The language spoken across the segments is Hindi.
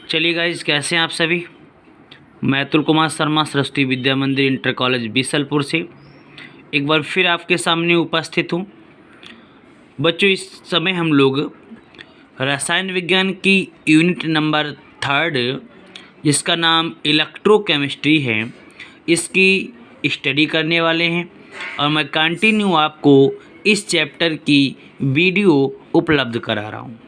चलिए गाइज, कैसे हैं आप सभी। मैं अतुल कुमार शर्मा सरस्वती विद्या मंदिर इंटर कॉलेज बीसलपुर से एक बार फिर आपके सामने उपस्थित हूँ। बच्चों, इस समय हम लोग रसायन विज्ञान की यूनिट नंबर 3 जिसका नाम इलेक्ट्रोकेमिस्ट्री है, इसकी स्टडी करने वाले हैं और मैं कंटिन्यू आपको इस चैप्टर की वीडियो उपलब्ध करा रहा हूँ।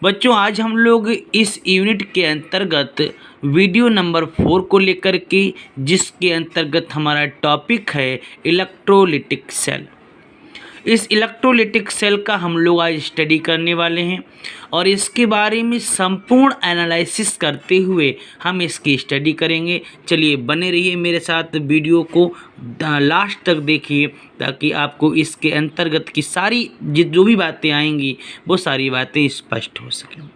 बच्चों, आज हम लोग इस यूनिट के अंतर्गत वीडियो नंबर 4 को लेकर के, जिसके अंतर्गत हमारा टॉपिक है इलेक्ट्रोलिटिक सेल। इस इलेक्ट्रोलिटिक सेल का हम लोग आज स्टडी करने वाले हैं और इसके बारे में संपूर्ण एनालिसिस करते हुए हम इसकी स्टडी करेंगे। चलिए बने रहिए मेरे साथ, वीडियो को लास्ट तक देखिए ताकि आपको इसके अंतर्गत की सारी जो भी बातें आएंगी वो सारी बातें स्पष्ट हो सकें।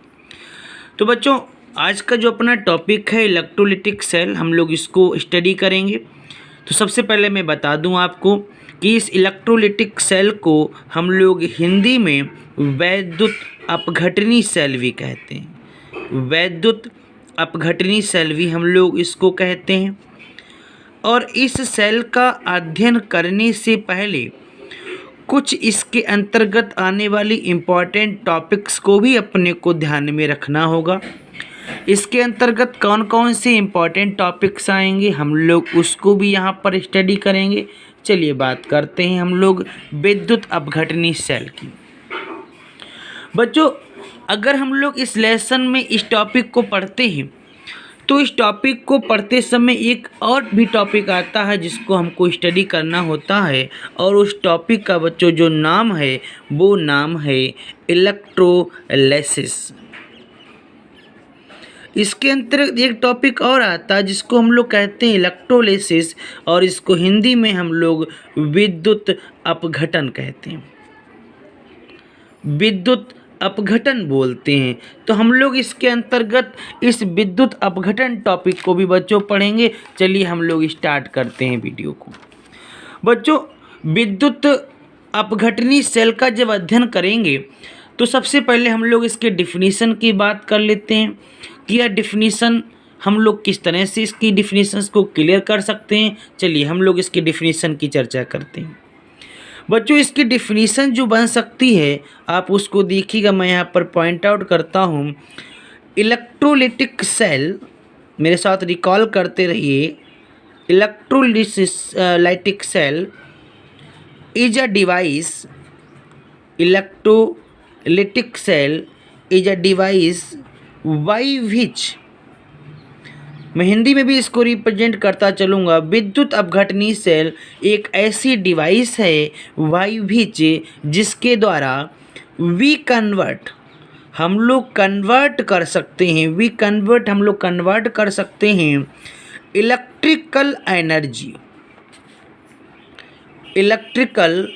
तो बच्चों, आज का जो अपना टॉपिक है इलेक्ट्रोलिटिक सेल, हम लोग इसको स्टडी करेंगे। तो सबसे पहले मैं बता दूं आपको कि इस इलेक्ट्रोलिटिक सेल को हम लोग हिंदी में वैद्युत अपघटनी सेल भी कहते हैं। वैद्युत अपघटनी सेल भी हम लोग इसको कहते हैं। और इस सेल का अध्ययन करने से पहले कुछ इसके अंतर्गत आने वाली इम्पॉर्टेंट टॉपिक्स को भी अपने को ध्यान में रखना होगा। इसके अंतर्गत कौन कौन से इम्पॉर्टेंट टॉपिक्स आएंगे हम लोग उसको भी यहाँ पर स्टडी करेंगे। चलिए बात करते हैं हम लोग विद्युत अपघटनी सेल की। बच्चों, अगर हम लोग इस लेसन में इस टॉपिक को पढ़ते हैं तो इस टॉपिक को पढ़ते समय एक और भी टॉपिक आता है जिसको हमको स्टडी करना होता है, और उस टॉपिक का बच्चों जो नाम है वो नाम है इलेक्ट्रोलाइसिस। इसके अंतर्गत एक टॉपिक और आता है जिसको हम लोग कहते हैं इलेक्ट्रोलाइसिस, और इसको हिंदी में हम लोग विद्युत अपघटन कहते हैं, विद्युत अपघटन बोलते हैं। तो हम लोग इसके अंतर्गत इस विद्युत अपघटन टॉपिक को भी बच्चों पढ़ेंगे। चलिए हम लोग स्टार्ट करते हैं वीडियो को। बच्चों, विद्युत अपघटनी सेल का जब अध्ययन करेंगे तो सबसे पहले हम लोग इसके डिफिनीशन की बात कर लेते हैं कि यह डिफिनीशन हम लोग किस तरह से इसकी डिफिनीशंस को क्लियर कर सकते हैं। चलिए हम लोग इसकी डिफिनीशन की चर्चा करते हैं। बच्चों, इसकी डिफिनीशन जो बन सकती है आप उसको देखिएगा, मैं यहाँ पर पॉइंट आउट करता हूँ। इलेक्ट्रोलिटिक सेल, मेरे साथ रिकॉल करते रहिए, electrolytic cell is a device, electrolytic cell is a device by which, मैं हिंदी में भी इसको रिप्रेजेंट करता चलूँगा। विद्युत अपघटनी सेल एक ऐसी डिवाइस है बाई विच जिसके द्वारा वी कन्वर्ट, हम लोग कन्वर्ट कर सकते हैं, वी कन्वर्ट, हम लोग कन्वर्ट कर सकते हैं इलेक्ट्रिकल एनर्जी, इलेक्ट्रिकल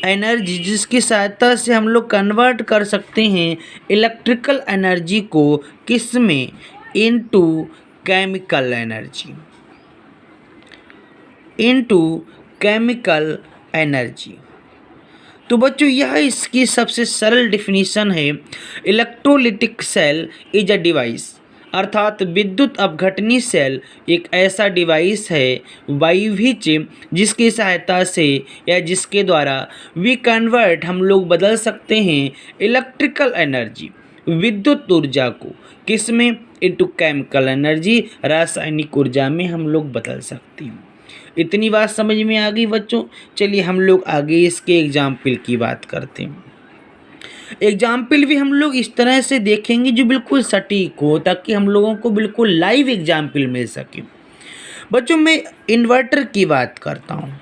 एनर्जी जिसकी सहायता से हम लोग कन्वर्ट कर सकते हैं इलेक्ट्रिकल एनर्जी को किस में, into chemical energy, into chemical energy. तो बच्चों, यह इसकी सबसे सरल डिफिनीशन है। Electrolytic cell is a device, अर्थात विद्युत अपघटनी सेल एक ऐसा डिवाइस है बाई विच जिसकी सहायता से या जिसके द्वारा वी कन्वर्ट, हम लोग बदल सकते हैं इलेक्ट्रिकल एनर्जी, विद्युत ऊर्जा को किस में, इनटू केमिकल एनर्जी, रासायनिक ऊर्जा में हम लोग बदल सकते हैं। इतनी बात समझ में आ गई बच्चों। चलिए हम लोग आगे इसके एग्जाम्पल की बात करते हैं। एग्जाम्पल भी हम लोग इस तरह से देखेंगे जो बिल्कुल सटीक हो, ताकि हम लोगों को बिल्कुल लाइव एग्जाम्पल मिल सके। बच्चों, मैं इन्वर्टर की बात करता हूँ।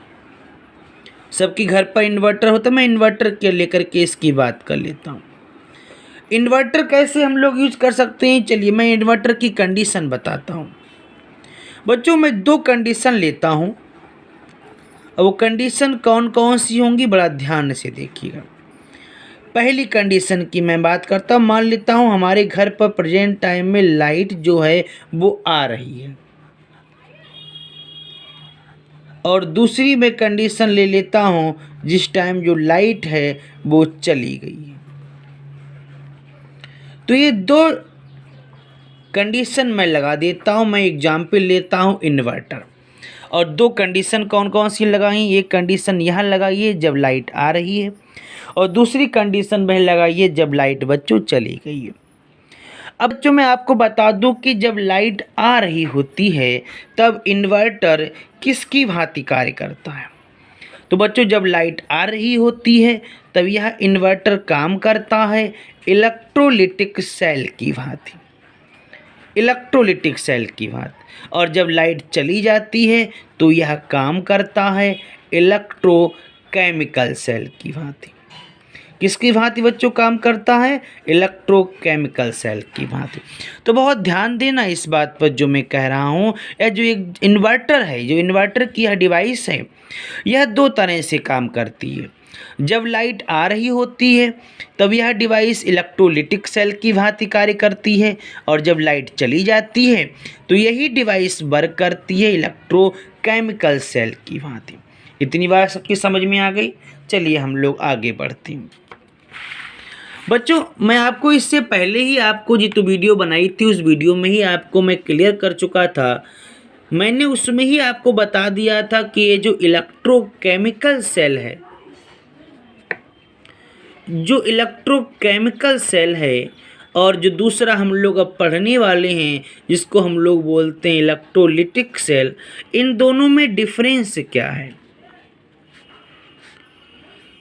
सबके घर पर इन्वर्टर होता है, मैं इन्वर्टर के लेकर के इसकी बात कर लेता हूँ। इन्वर्टर कैसे हम लोग यूज कर सकते हैं, चलिए मैं इन्वर्टर की कंडीशन बताता हूँ। बच्चों, मैं 2 कंडीशन लेता हूँ, और वो कंडीशन कौन कौन सी होंगी बड़ा ध्यान से देखिएगा। पहली कंडीशन की मैं बात करता हूँ, मान लेता हूँ हमारे घर पर प्रेजेंट टाइम में लाइट जो है वो आ रही है, और दूसरी मैं कंडीशन ले लेता हूँ जिस टाइम जो लाइट है वो चली गई है। तो ये 2 कंडीशन मैं लगा देता हूँ, मैं एग्जाम्पल लेता हूँ इन्वर्टर, और दो कंडीशन कौन कौन सी लगाई, एक कंडीशन यहाँ लगाइए जब लाइट आ रही है, और दूसरी कंडीशन वह लगाइए जब लाइट बच्चों चली गई है। अब बच्चों मैं आपको बता दूं कि जब लाइट आ रही होती है तब इन्वर्टर किसकी भांति कार्य करता है। तो बच्चों जब लाइट आ रही होती है तब यह इन्वर्टर काम करता है इलेक्ट्रोलिटिक सेल की भांति, इलेक्ट्रोलिटिक सेल की भांति, और जब लाइट चली जाती है तो यह काम करता है इलेक्ट्रोकेमिकल सेल की भांति। किसकी भांति बच्चों काम करता है, इलेक्ट्रोकेमिकल सेल की भांति। तो बहुत ध्यान देना इस बात पर जो मैं कह रहा हूँ। यह जो एक इन्वर्टर है, जो इन्वर्टर की यह डिवाइस है, यह दो तरह से काम करती है। जब लाइट आ रही होती है तब यह डिवाइस इलेक्ट्रोलिटिक सेल की भांति कार्य करती है, और जब लाइट चली जाती है तो यही डिवाइस वर्क करती है इलेक्ट्रोकेमिकल सेल की भांति। इतनी बात सबकी समझ में आ गई। चलिए हम लोग आगे बढ़ते हैं। बच्चों मैं आपको इससे पहले ही आपको जो वीडियो बनाई थी उस वीडियो में ही आपको मैं क्लियर कर चुका था। मैंने उसमें ही आपको बता दिया था कि ये जो इलेक्ट्रोकेमिकल सेल है, जो इलेक्ट्रोकेमिकल सेल है, और जो दूसरा हम लोग अब पढ़ने वाले हैं जिसको हम लोग बोलते हैं इलेक्ट्रोलिटिक सेल, इन दोनों में डिफरेंस क्या है।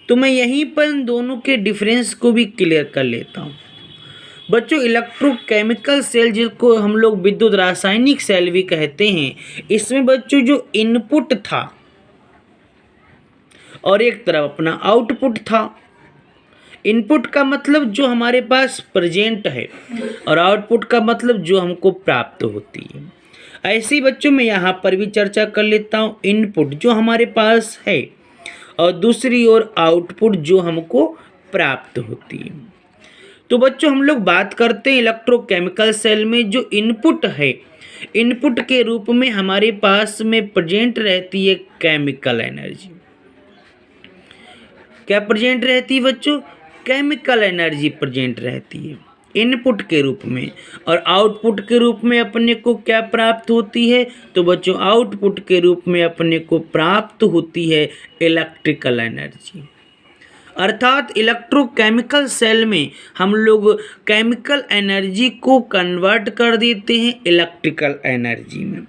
तो मैं यहीं पर इन दोनों के डिफरेंस को भी क्लियर कर लेता हूँ। बच्चों इलेक्ट्रोकेमिकल सेल जिसको हम लोग विद्युत रासायनिक सेल भी कहते हैं, इसमें बच्चों जो इनपुट था और एक तरफ अपना आउटपुट था। इनपुट का मतलब जो हमारे पास प्रेजेंट है, और आउटपुट का मतलब जो हमको प्राप्त होती है। ऐसे ही बच्चों मैं यहाँ पर भी चर्चा कर लेता हूँ। इनपुट जो हमारे पास है और दूसरी ओर आउटपुट जो हमको प्राप्त होती है। तो बच्चों हम लोग बात करते हैं इलेक्ट्रोकेमिकल सेल में जो इनपुट है, इनपुट के रूप में हमारे पास में प्रेजेंट रहती है केमिकल एनर्जी। क्या प्रेजेंट रहती है बच्चों, केमिकल एनर्जी प्रेजेंट रहती है इनपुट के रूप में, और आउटपुट के रूप में अपने को क्या प्राप्त होती है। तो बच्चों आउटपुट के रूप में अपने को प्राप्त होती है इलेक्ट्रिकल एनर्जी। अर्थात इलेक्ट्रोकेमिकल सेल में हम लोग केमिकल एनर्जी को कन्वर्ट कर देते हैं इलेक्ट्रिकल एनर्जी में।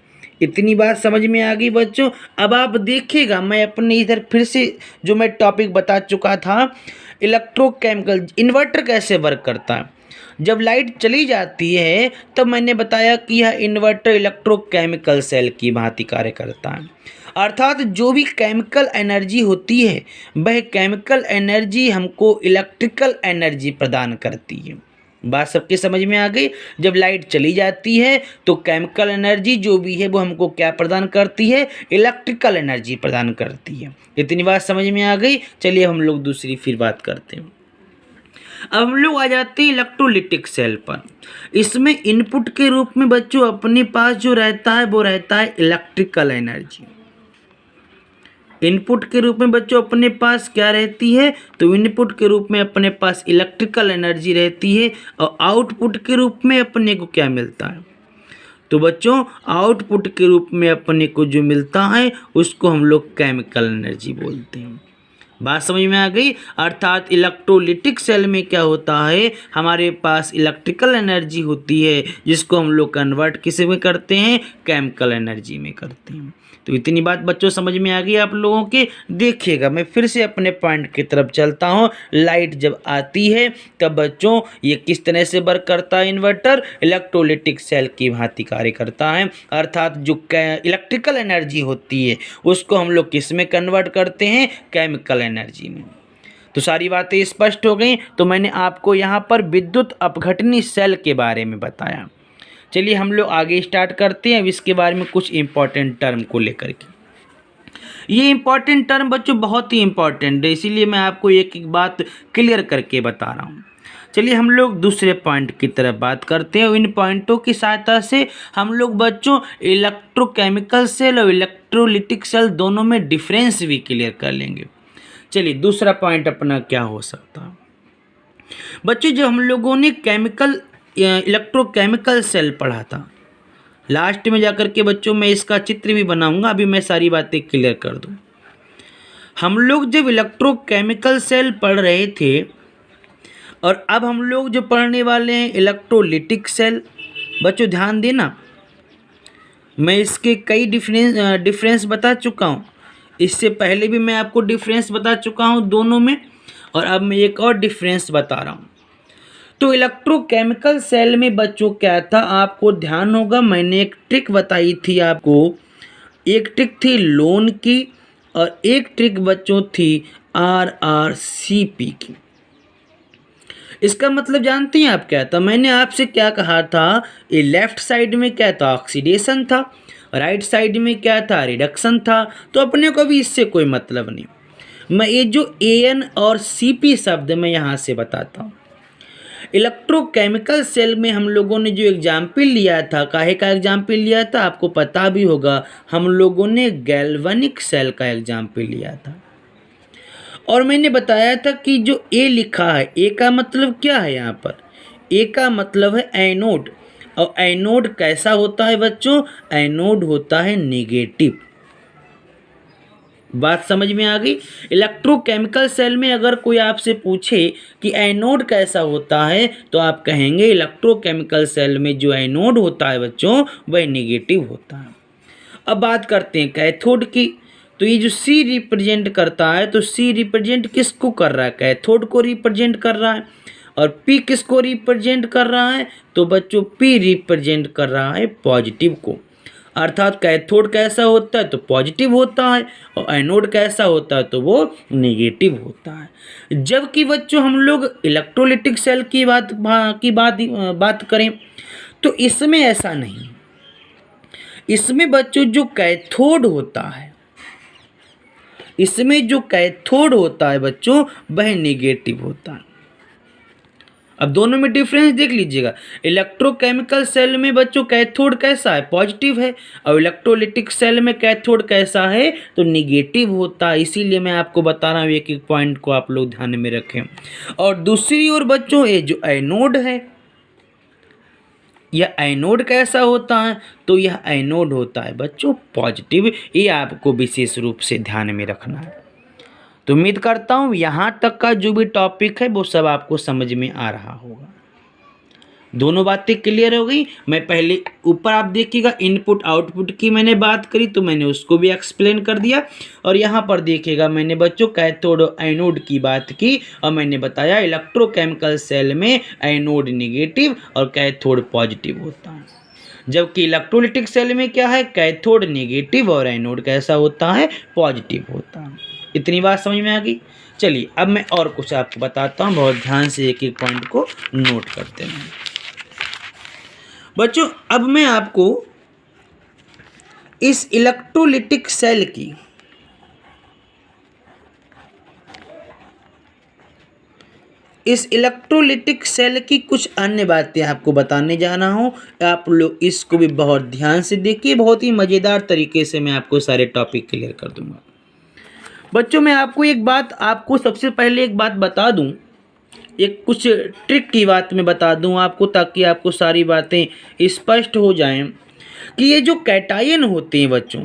इतनी बात समझ में आ गई बच्चों। अब आप देखिएगा मैं अपने इधर फिर से जो मैं टॉपिक बता चुका था, इलेक्ट्रोकेमिकल इन्वर्टर कैसे वर्क करता है। जब लाइट चली जाती है तब मैंने बताया कि यह इन्वर्टर इलेक्ट्रोकेमिकल सेल की भांति कार्य करता है। अर्थात जो भी केमिकल एनर्जी होती है वह केमिकल एनर्जी हमको इलेक्ट्रिकल एनर्जी प्रदान करती है। बात सबके समझ में आ गई। जब लाइट चली जाती है तो केमिकल एनर्जी जो भी है वो हमको क्या प्रदान करती है, इलेक्ट्रिकल एनर्जी प्रदान करती है। इतनी बात समझ में आ गई। चलिए हम लोग दूसरी फिर बात करते हैं। अब हम लोग आ जाते हैं इलेक्ट्रोलिटिक सेल पर। इसमें इनपुट के रूप में बच्चों अपने पास जो रहता है वो रहता है इलेक्ट्रिकल एनर्जी। इनपुट के रूप में बच्चों अपने पास क्या रहती है, तो इनपुट के रूप में अपने पास इलेक्ट्रिकल एनर्जी रहती है, और आउटपुट के रूप में अपने को क्या मिलता है। तो बच्चों आउटपुट के रूप में अपने को जो मिलता है उसको हम लोग केमिकल एनर्जी बोलते हैं। बात समझ में आ गई। अर्थात इलेक्ट्रोलिटिक सेल में क्या होता है, हमारे पास इलेक्ट्रिकल एनर्जी होती है जिसको हम लोग कन्वर्ट किस में करते हैं, केमिकल एनर्जी में करते हैं। तो इतनी बात बच्चों समझ में आ गई आप लोगों के। देखिएगा मैं फिर से अपने पॉइंट की तरफ चलता हूँ। लाइट जब आती है तब बच्चों ये किस तरह से वर्क करता है, इन्वर्टर इलेक्ट्रोलिटिक सेल की भांति कार्य करता है। अर्थात जो इलेक्ट्रिकल एनर्जी होती है उसको हम लोग किस में कन्वर्ट करते हैं, केमिकल एनर्जी में। तो सारी बातें स्पष्ट हो गई। तो मैंने आपको यहाँ पर विद्युत अपघटनी सेल के बारे में बताया। चलिए हम लोग आगे स्टार्ट करते हैं। अब इसके बारे में कुछ इम्पॉर्टेंट टर्म को लेकर के। ये इम्पॉर्टेंट टर्म बच्चों बहुत ही इम्पॉर्टेंट है, इसीलिए मैं आपको एक एक बात क्लियर करके बता रहा हूँ। चलिए हम लोग दूसरे पॉइंट की तरफ बात करते हैं। इन पॉइंटों की सहायता से हम लोग बच्चों इलेक्ट्रोकेमिकल सेल और इलेक्ट्रोलिटिक सेल दोनों में डिफरेंस भी क्लियर कर लेंगे। चलिए दूसरा पॉइंट अपना क्या हो सकता है बच्चों, जो हम लोगों ने केमिकल इलेक्ट्रोकेमिकल सेल पढ़ा था। लास्ट में जाकर के बच्चों मैं इसका चित्र भी बनाऊंगा, अभी मैं सारी बातें क्लियर कर दूं। हम लोग जब इलेक्ट्रोकेमिकल सेल पढ़ रहे थे और अब हम लोग जो पढ़ने वाले हैं इलेक्ट्रोलिटिक सेल। बच्चों ध्यान देना, मैं इसके कई डिफरेंस बता चुका हूँ। इससे पहले भी मैं आपको डिफरेंस बता चुका हूँ दोनों में, और अब मैं एक और डिफरेंस बता रहा हूँ। तो इलेक्ट्रोकेमिकल सेल में बच्चों क्या था, आपको ध्यान होगा मैंने एक ट्रिक बताई थी आपको। एक ट्रिक थी लोन की और एक ट्रिक बच्चों थी RRCP की। इसका मतलब जानते हैं आप क्या था? मैंने आपसे क्या कहा था, ये लेफ्ट साइड में क्या था, ऑक्सीडेशन था, राइट साइड में क्या था, रिडक्शन था। तो अपने को भी इससे कोई मतलब नहीं। मैं ये जो AN और CP शब्द मैं यहाँ से बताता हूँ। इलेक्ट्रोकेमिकल सेल में हम लोगों ने जो एग्जाम्पल लिया था, काहे का एग्जाम्पल लिया था आपको पता भी होगा, हम लोगों ने गैल्वेनिक सेल का एग्जाम्पल लिया था। और मैंने बताया था कि जो A लिखा है, A का मतलब क्या है यहाँ पर, A का मतलब है एनोड। और एनोड कैसा होता है बच्चों, एनोड होता है नेगेटिव। बात समझ में आ गई। इलेक्ट्रोकेमिकल सेल में अगर कोई आपसे पूछे कि एनोड कैसा होता है, तो आप कहेंगे इलेक्ट्रोकेमिकल सेल में जो एनोड होता है बच्चों वह नेगेटिव होता है। अब बात करते हैं कैथोड की। तो ये जो C रिप्रेजेंट करता है, तो C रिप्रेजेंट किसको कर रहा है, कैथोड को रिप्रेजेंट कर रहा है। और P किसको रिप्रेजेंट कर रहा है, तो बच्चों P रिप्रेजेंट कर रहा है पॉजिटिव को। अर्थात कैथोड कैसा होता है तो पॉजिटिव होता है, और एनोड कैसा होता है तो वो नेगेटिव होता है। जबकि बच्चों हम लोग इलेक्ट्रोलिटिक सेल की बात करें तो इसमें ऐसा नहीं। इसमें बच्चों जो कैथोड होता है, इसमें जो कैथोड होता है बच्चों वह नेगेटिव होता है। अब दोनों में डिफरेंस देख लीजिएगा। इलेक्ट्रोकेमिकल सेल में बच्चों कैथोड कैसा है, पॉजिटिव है, और इलेक्ट्रोलिटिक सेल में कैथोड कैसा है तो नेगेटिव होता है। इसीलिए मैं आपको बता रहा हूँ, एक एक पॉइंट को आप लोग ध्यान में रखें। और दूसरी ओर बच्चों ये जो एनोड है, यह एनोड कैसा होता है, तो यह एनोड होता है बच्चों पॉजिटिव। ये आपको विशेष रूप से ध्यान में रखना है। तो उम्मीद करता हूँ यहाँ तक का जो भी टॉपिक है वो सब आपको समझ में आ रहा होगा। दोनों बातें क्लियर हो गई। मैं पहले ऊपर आप देखिएगा इनपुट आउटपुट की मैंने बात करी, तो मैंने उसको भी एक्सप्लेन कर दिया। और यहाँ पर देखिएगा मैंने बच्चों कैथोड और एनोड की बात की, और मैंने बताया इलेक्ट्रोकेमिकल सेल में एनोड नेगेटिव और कैथोड पॉजिटिव होता है। जबकि इलेक्ट्रोलिटिक सेल में क्या है, कैथोड नेगेटिव और एनोड कैसा होता है, पॉजिटिव होता है। इतनी बात समझ में आ गई। चलिए अब मैं और कुछ आपको बताता हूँ, बहुत ध्यान से एक एक पॉइंट को नोट करते हैं बच्चों। अब मैं आपको इस इलेक्ट्रोलिटिक सेल की कुछ अन्य बातें आपको बताने जा रहा हूँ। आप लोग इसको भी बहुत ध्यान से देखिए, बहुत ही मज़ेदार तरीके से मैं आपको सारे टॉपिक क्लियर कर दूंगा। बच्चों मैं आपको सबसे पहले एक बात बता दूं, एक कुछ ट्रिक की बात मैं बता दूं आपको, ताकि आपको सारी बातें स्पष्ट हो जाएं कि ये जो कैटायन होते हैं बच्चों,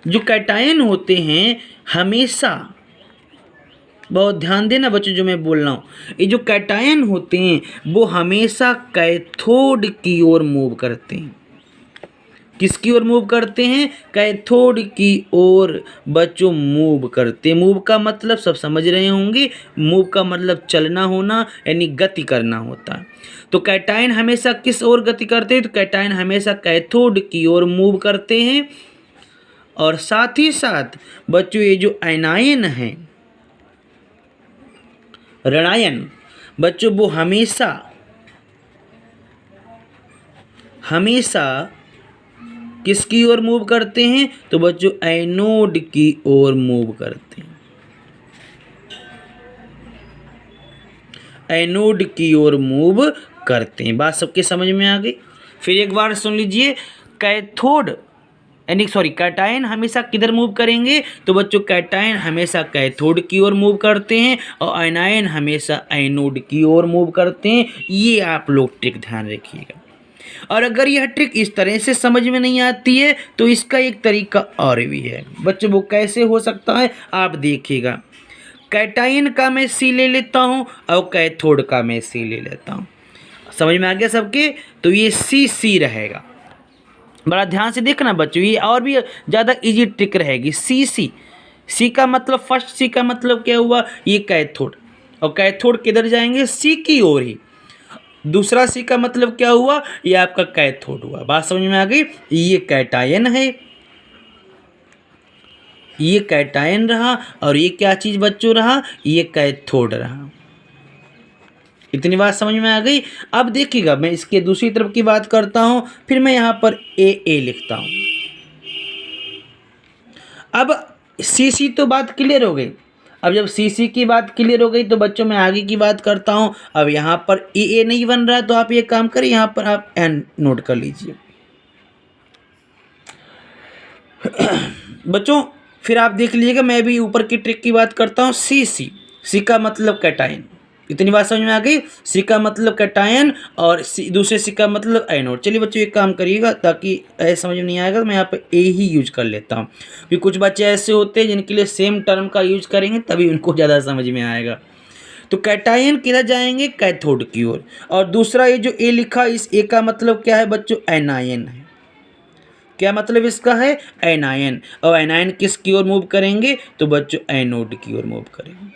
जो कैटायन होते हैं हमेशा, बहुत ध्यान देना बच्चों जो मैं बोल रहा हूँ, ये जो कैटायन होते हैं वो हमेशा कैथोड की ओर मूव करते हैं। किसकी ओर मूव करते हैं, कैथोड की ओर बच्चों मूव करते हैं। मूव का मतलब सब समझ रहे होंगे, मूव का मतलब चलना होना, यानी गति करना होता है। तो कैटायन हमेशा किस ओर गति करते हैं, तो कैटायन हमेशा कैथोड की ओर मूव करते हैं। और साथ ही साथ बच्चों ये जो एनायन है, ऋणायन बच्चों, वो हमेशा किसकी ओर मूव करते हैं, तो बच्चों एनोड की ओर मूव करते हैं। एनोड की ओर मूव करते हैं। बात सबके समझ में आ गई। फिर एक बार सुन लीजिए, कैथोड यानी सॉरी कैटायन हमेशा किधर मूव करेंगे, तो बच्चों कैटायन हमेशा कैथोड की ओर मूव करते हैं और आयनायन हमेशा एनोड की ओर मूव करते हैं। ये आप लोग ट्रिक ध्यान रखिएगा। और अगर यह ट्रिक इस तरह से समझ में नहीं आती है तो इसका एक तरीका और भी है बच्चों, वो कैसे हो सकता है आप देखिएगा। कैटायन का मैं सी ले लेता हूँ और कैथोड का मैं सी ले लेता हूँ। समझ में आ गया सबके? तो ये सी रहेगा। बड़ा ध्यान से देखना बच्चों, ये और भी ज़्यादा इजी ट्रिक रहेगी। सी का मतलब फर्स्ट सी का मतलब क्या हुआ, ये कैथोड, और कैथोड किधर जाएंगे, सी की ओर ही। दूसरा सी का मतलब क्या हुआ, ये आपका कैथोड हुआ। बात समझ में आ गई? ये कैटायन है, ये कैटायन रहा, और ये क्या चीज़ बच्चों रहा, ये कैथोड रहा। इतनी बात समझ में आ गई। अब देखिएगा मैं इसके दूसरी तरफ की बात करता हूँ, फिर मैं यहाँ पर ए लिखता हूँ। अब सी तो बात क्लियर हो गई। अब जब सी की बात क्लियर हो गई तो बच्चों मैं आगे की बात करता हूँ। अब यहाँ पर ए नहीं बन रहा है तो आप ये काम करिए, यहाँ पर आप एन नोट कर लीजिए। बच्चों फिर आप देख लीजिएगा, मैं भी ऊपर की ट्रिक की बात करता हूँ। सी का मतलब कैटायन। इतनी बात समझ में आ गई? सी का मतलब कैटायन और दूसरे सी का मतलब एनोड। चलिए बच्चों एक काम करिएगा, ताकि ऐसे समझ में नहीं आएगा तो मैं यहाँ पे ए ही यूज कर लेता हूँ, क्योंकि कुछ बच्चे ऐसे होते हैं जिनके लिए सेम टर्म का यूज करेंगे तभी उनको ज़्यादा समझ में आएगा। तो कैटायन किधर जाएंगे, कैथोड की ओर। और दूसरा ये जो ए लिखा, इस ए का मतलब क्या है बच्चों, एनायन है। क्या मतलब इसका है, एनायन। और एनायन किस की ओर मूव करेंगे, तो बच्चों एनोड की ओर मूव करेंगे।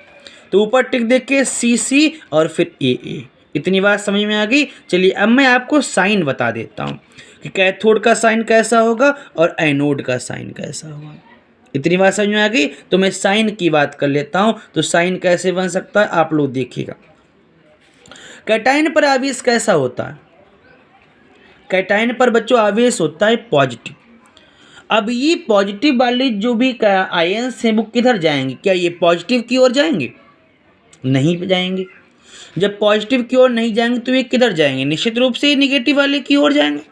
तो ऊपर टिक देखिए सी और फिर ए। इतनी बात समझ में आ गई। चलिए अब मैं आपको साइन बता देता हूँ कि कैथोड का साइन कैसा होगा और एनोड का साइन कैसा होगा। इतनी बात समझ में आ गई। तो मैं साइन की बात कर लेता हूँ। तो साइन कैसे बन सकता है आप लोग देखिएगा। कैटायन पर आवेश कैसा होता है, कैटायन पर बच्चों आवेश होता है पॉजिटिव। अब ये पॉजिटिव वाले जो भी आयन्स हैं वो किधर जाएंगे, क्या ये पॉजिटिव की ओर जाएंगे, नहीं जाएंगे। जब पॉजिटिव की ओर नहीं जाएंगे तो ये किधर जाएंगे, निश्चित रूप से निगेटिव वाले की ओर जाएंगे।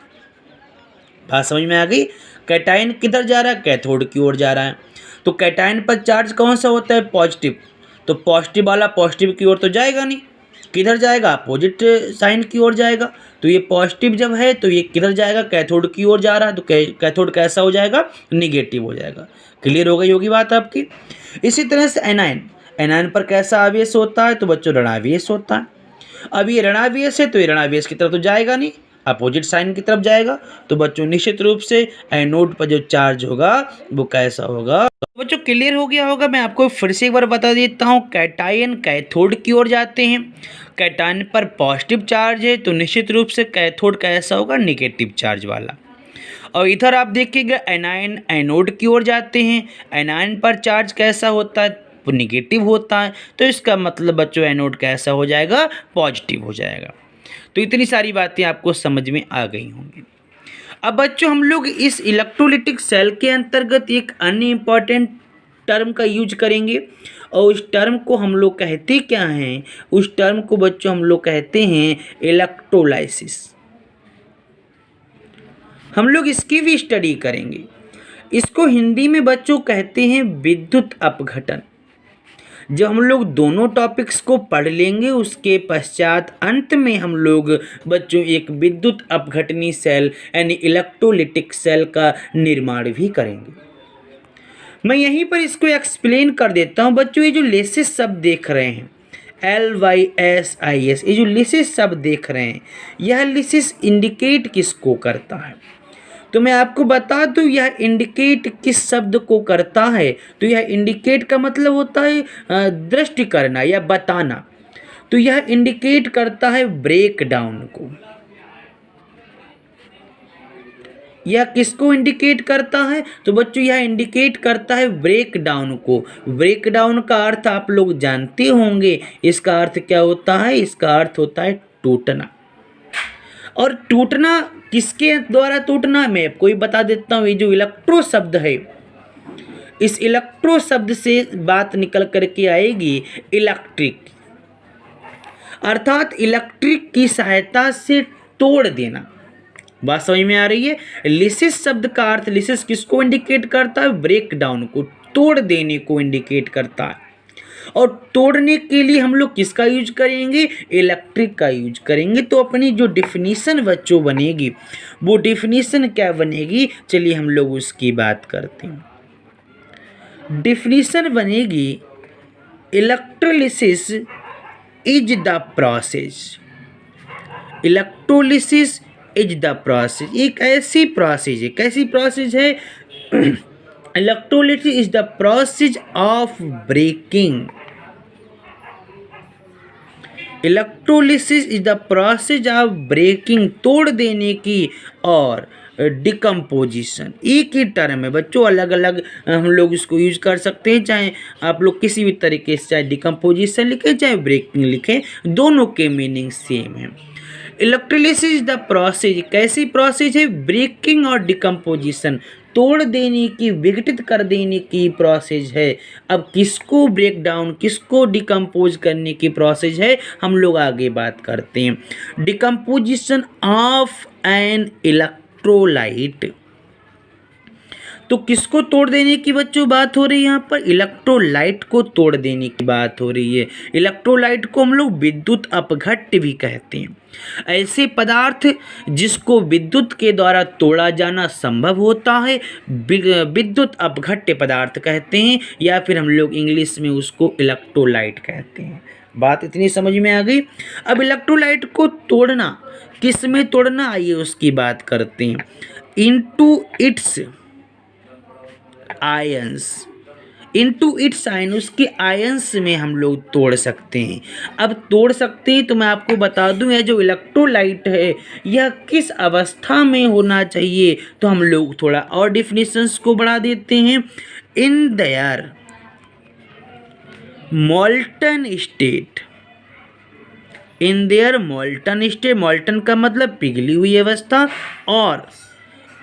बात समझ में आ गई। कैटायन किधर जा रहा है, कैथोड की ओर जा रहा है। तो कैटायन पर चार्ज कौन सा होता है, पॉजिटिव। तो पॉजिटिव वाला पॉजिटिव की ओर तो जाएगा नहीं, किधर जाएगा, अपोजिट साइन की ओर जाएगा। तो ये पॉजिटिव जब है तो ये किधर जाएगा, कैथोड की ओर जा रहा है। तो कैथोड कैसा हो जाएगा, निगेटिव हो जाएगा। क्लियर हो गई होगी बात आपकी। इसी तरह से एनायन पर कैसा आवेश होता है, तो बच्चों ऋणावेश होता है। अब ये ऋणावेश है तो ये ऋणावेश की तरफ तो जाएगा नहीं, अपोजिट साइन की तरफ जाएगा। तो बच्चों निश्चित रूप से एनोड पर जो चार्ज होगा वो कैसा होगा। तो बच्चों क्लियर हो गया होगा। मैं आपको फिर से एक बार बता देता हूँ। कैटायन कैथोड की ओर जाते हैं, कैटायन पर पॉजिटिव चार्ज है तो निश्चित रूप से कैथोड कैसा होगा, निगेटिव चार्ज वाला। और इधर आप देखिएगा एनायन एनोड की ओर जाते हैं, एनायन पर चार्ज कैसा होता है, वो निगेटिव होता है। तो इसका मतलब बच्चों एनोड कैसा हो जाएगा, पॉजिटिव हो जाएगा। तो इतनी सारी बातें आपको समझ में आ गई होंगी। अब बच्चों हम लोग इस इलेक्ट्रोलिटिक सेल के अंतर्गत एक अन्य इम्पॉर्टेंट टर्म का यूज करेंगे, और उस टर्म को हम लोग कहते क्या हैं, उस टर्म को बच्चों हम लोग कहते हैं इलेक्ट्रोलाइसिस। हम लोग इसकी भी स्टडी करेंगे। इसको हिंदी में बच्चों कहते हैं विद्युत अपघटन। जब हम लोग दोनों टॉपिक्स को पढ़ लेंगे उसके पश्चात अंत में हम लोग बच्चों एक विद्युत अपघटनी सेल यानी इलेक्ट्रोलिटिक सेल का निर्माण भी करेंगे। मैं यहीं पर इसको एक्सप्लेन कर देता हूं बच्चों। ये जो लेसिस शब्द देख रहे हैं, LYSIS, ये जो लिसिस शब्द देख रहे हैं, यह लिसिस इंडिकेट किसको करता है, तो मैं आपको बता दूं यह इंडिकेट किस शब्द को करता है। तो यह इंडिकेट का मतलब होता है दृष्टि करना या बताना। तो यह इंडिकेट करता है ब्रेक डाउन को। यह किसको इंडिकेट करता है, तो बच्चों यह इंडिकेट करता है ब्रेक डाउन को। ब्रेक डाउन का अर्थ आप लोग जानते होंगे। इसका अर्थ क्या होता है, इसका अर्थ होता है टूटना। और टूटना किसके द्वारा टूटना, मैं आपको ही बता देता हूँ। ये जो इलेक्ट्रो शब्द है, इस इलेक्ट्रो शब्द से बात निकल करके आएगी इलेक्ट्रिक, अर्थात इलेक्ट्रिक की सहायता से तोड़ देना। बात समझ में आ रही है। लिसिस शब्द का अर्थ, लिसिस किसको इंडिकेट करता है? ब्रेक डाउन को, तोड़ देने को इंडिकेट करता है। और तोड़ने के लिए हम लोग किसका यूज करेंगे? इलेक्ट्रिक का यूज करेंगे। तो अपनी जो डिफिनीशन बच्चों बनेगी, वो डिफिनीशन क्या बनेगी? चलिए हम लोग उसकी बात करते हैं। डिफिनीशन बनेगी, electrolysis is the process, electrolysis is the process, एक ऐसी प्रोसेस है, कैसी प्रोसेस है? Electrolysis is the process of breaking, electrolysis is the process of breaking, तोड़ देने की, और डिकम्पोजिशन। एक ही टर्म है बच्चों, अलग अलग हम लोग इसको यूज कर सकते हैं, चाहे आप लोग किसी भी तरीके से, चाहे डिकम्पोजिशन लिखें चाहे ब्रेकिंग लिखें, दोनों के मीनिंग सेम है। इलेक्ट्रोलिसिस इज द प्रोसेस, कैसी प्रोसेस है? ब्रेकिंग और डिकम्पोजिशन, तोड़ देने की, विघटित कर देने की प्रोसेस है। अब किसको ब्रेक डाउन, किसको डिकम्पोज करने की प्रोसेस है, हम लोग आगे बात करते हैं। डिकम्पोजिशन ऑफ एन इलेक्ट्रोलाइट, तो किसको तोड़ देने की बच्चों बात हो रही है? यहाँ पर इलेक्ट्रोलाइट को तोड़ देने की बात हो रही है। इलेक्ट्रोलाइट को हम लोग विद्युत अपघट्य भी कहते हैं। ऐसे पदार्थ जिसको विद्युत के द्वारा तोड़ा जाना संभव होता है, विद्युत अपघट्य पदार्थ कहते हैं, या फिर हम लोग इंग्लिश में उसको इलेक्ट्रोलाइट कहते हैं। बात इतनी समझ में आ गई। अब इलेक्ट्रोलाइट को तोड़ना, किस में तोड़ना, आइए उसकी बात करते हैं। Into its ions, into its ion, उसके आयंस में हम लोग तोड़ सकते हैं। अब तोड़ सकते हैं तो मैं आपको बता दूं, यह जो इलेक्ट्रोलाइट है यह किस अवस्था में होना चाहिए, तो हम लोग थोड़ा और डिफिनेशंस को बढ़ा देते हैं। In their molten state, in their molten state, molten का मतलब पिघली हुई अवस्था, और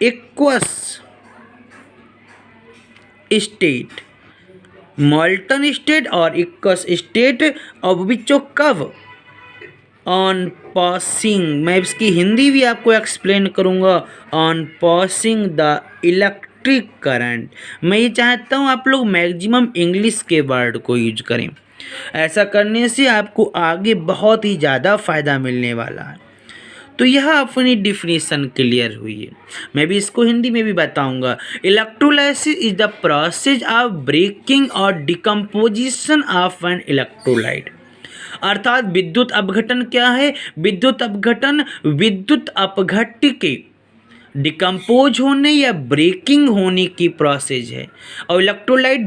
एक्वस स्टेट, मोल्टन स्टेट और एक्वस स्टेट ऑफ विच कब ऑन पासिंग, मैं इसकी हिंदी भी आपको एक्सप्लेन करूंगा, on passing the electric current. मैं ये चाहता हूँ आप लोग मैक्सिमम इंग्लिश के वर्ड को यूज करें, ऐसा करने से आपको आगे बहुत ही ज़्यादा फायदा मिलने वाला है। तो यह अपनी डिफिनीशन क्लियर हुई है। मैं भी इसको हिंदी में भी बताऊंगा। Electrolysis is the process of breaking और डिकम्पोजिशन ऑफ एन इलेक्ट्रोलाइट, अर्थात विद्युत अपघटन क्या है? विद्युत अपघटन विद्युत अपघट्य के डिकम्पोज होने या ब्रेकिंग होने की प्रोसेस है। और इलेक्ट्रोलाइट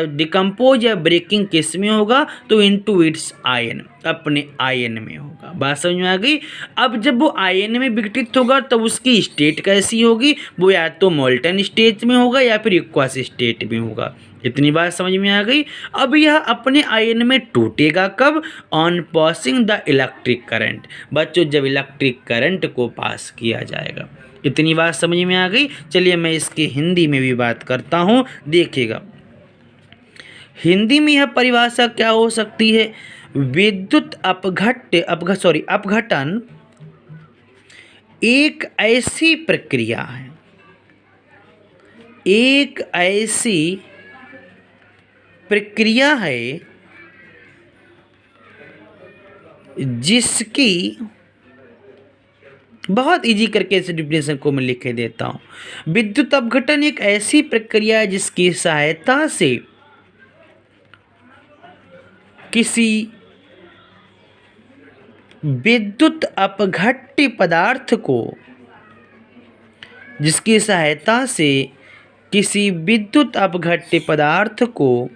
डिकम्पोज या ब्रेकिंग किस में होगा? तो इनटू इट्स आयन, अपने आयन में होगा। बात समझ में आ गई। अब जब वो आयन में विघटित होगा तब उसकी स्टेट कैसी होगी? वो या तो मोल्टन स्टेट में होगा या फिर एक्वस स्टेट में होगा। इतनी बात समझ में आ गई। अब यह अपने आयन में टूटेगा कब? On passing the electric current, बच्चों जब इलेक्ट्रिक करंट को पास किया जाएगा। इतनी बात समझ में आ गई। चलिए मैं इसकी हिंदी में भी बात करता हूँ, देखिएगा हिंदी में यह परिभाषा क्या हो सकती है? विद्युत अपघटन एक ऐसी प्रक्रिया है, एक ऐसी प्रक्रिया है जिसकी, बहुत इजी करके इस डिफिनेशन को मैं लिख के देता हूँ। विद्युत अपघटन एक ऐसी प्रक्रिया है जिसकी सहायता से किसी विद्युत अपघट्य पदार्थ को, जिसकी सहायता से किसी विद्युत अपघट्य पदार्थ को